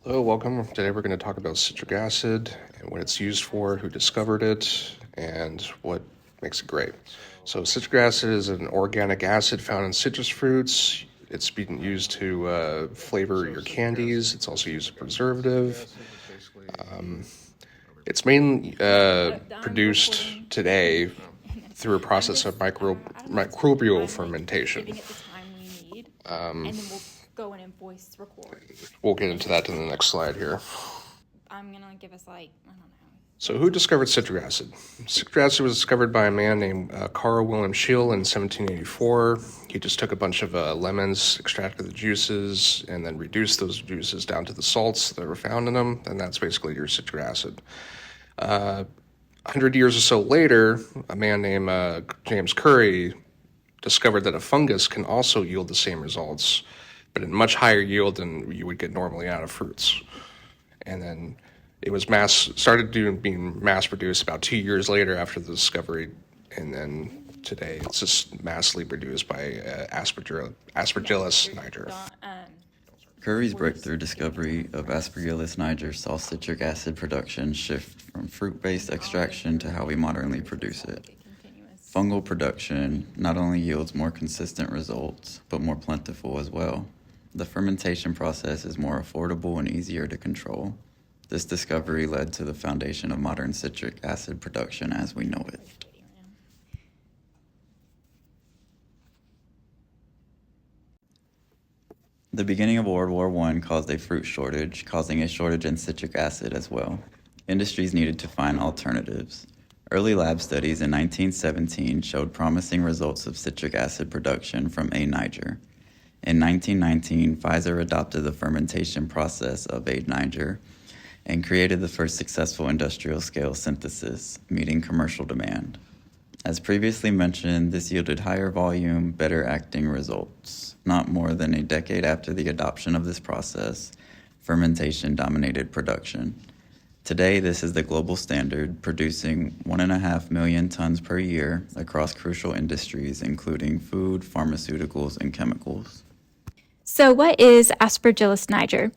Hello, welcome. Today we're going to talk about citric acid and what it's used for, who discovered it, and what makes it great. So, citric acid is an organic acid found in citrus fruits. It's being used to flavor your candies. It's also used as a preservative. It's mainly produced today through a process of microbial fermentation. Giving it the time we need, and then we'll go in and voice record. We'll get into that in the next slide here. I'm gonna give us I don't know. So, who discovered citric acid? Citric acid was discovered by a man named Carl Wilhelm Scheele in 1784. He just took a bunch of lemons, extracted the juices, and then reduced those juices down to the salts that were found in them, and that's basically your citric acid. 100 years or so later, a man named James Curry discovered that a fungus can also yield the same results, but in much higher yield than you would get normally out of fruits. And then it was being mass produced about 2 years later after the discovery, and then today it's just massively produced by Aspergillus niger. Curry's breakthrough discovery of Aspergillus niger saw citric acid production shift from fruit-based extraction to how we modernly produce it. Fungal production not only yields more consistent results, but more plentiful as well. The fermentation process is more affordable and easier to control. This discovery led to the foundation of modern citric acid production as we know it. The beginning of World War I caused a fruit shortage, causing a shortage in citric acid as well. Industries needed to find alternatives. Early lab studies in 1917 showed promising results of citric acid production from A. niger. In 1919, Pfizer adopted the fermentation process of A. niger and created the first successful industrial-scale synthesis, meeting commercial demand. As previously mentioned, this yielded higher volume, better acting results. Not more than a decade after the adoption of this process, fermentation dominated production. Today, this is the global standard, producing 1.5 million tons per year across crucial industries, including food, pharmaceuticals, and chemicals. So, what is Aspergillus niger?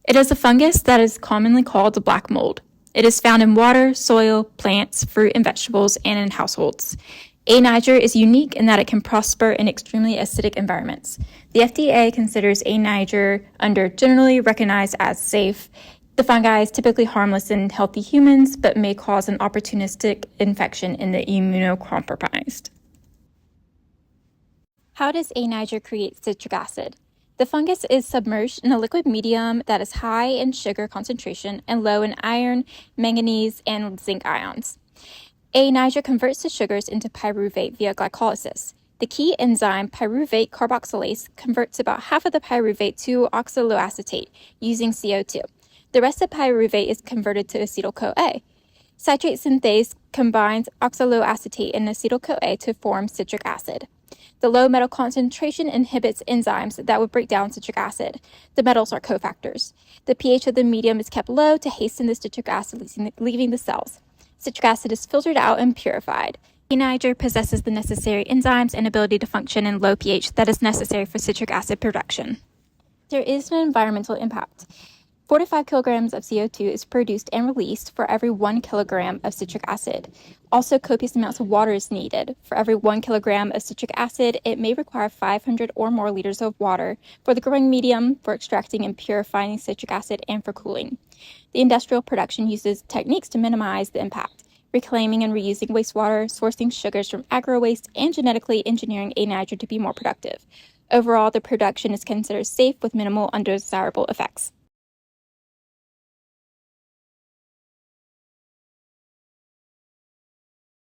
It is a fungus that is commonly called black mold. It is found in water, soil, plants, fruit and vegetables, and in households. A. niger is unique in that it can prosper in extremely acidic environments. The FDA considers A. niger under generally recognized as safe. The fungi is typically harmless in healthy humans, but may cause an opportunistic infection in the immunocompromised. How does A. niger create citric acid? The fungus is submerged in a liquid medium that is high in sugar concentration and low in iron, manganese, and zinc ions. A. niger converts the sugars into pyruvate via glycolysis. The key enzyme pyruvate carboxylase converts about half of the pyruvate to oxaloacetate using CO2. The rest of pyruvate is converted to acetyl-CoA. Citrate synthase combines oxaloacetate and acetyl-CoA to form citric acid. The low metal concentration inhibits enzymes that would break down citric acid. The metals are cofactors. The pH of the medium is kept low to hasten the citric acid leaving the cells. Citric acid is filtered out and purified. A. niger possesses the necessary enzymes and ability to function in low pH that is necessary for citric acid production. There is an environmental impact. 4 to 5 kilograms of CO2 is produced and released for every 1 kilogram of citric acid. Also, copious amounts of water is needed. For every 1 kilogram of citric acid, it may require 500 or more liters of water for the growing medium, for extracting and purifying citric acid, and for cooling. The industrial production uses techniques to minimize the impact, reclaiming and reusing wastewater, sourcing sugars from agro-waste, and genetically engineering A. niger to be more productive. Overall, the production is considered safe with minimal undesirable effects.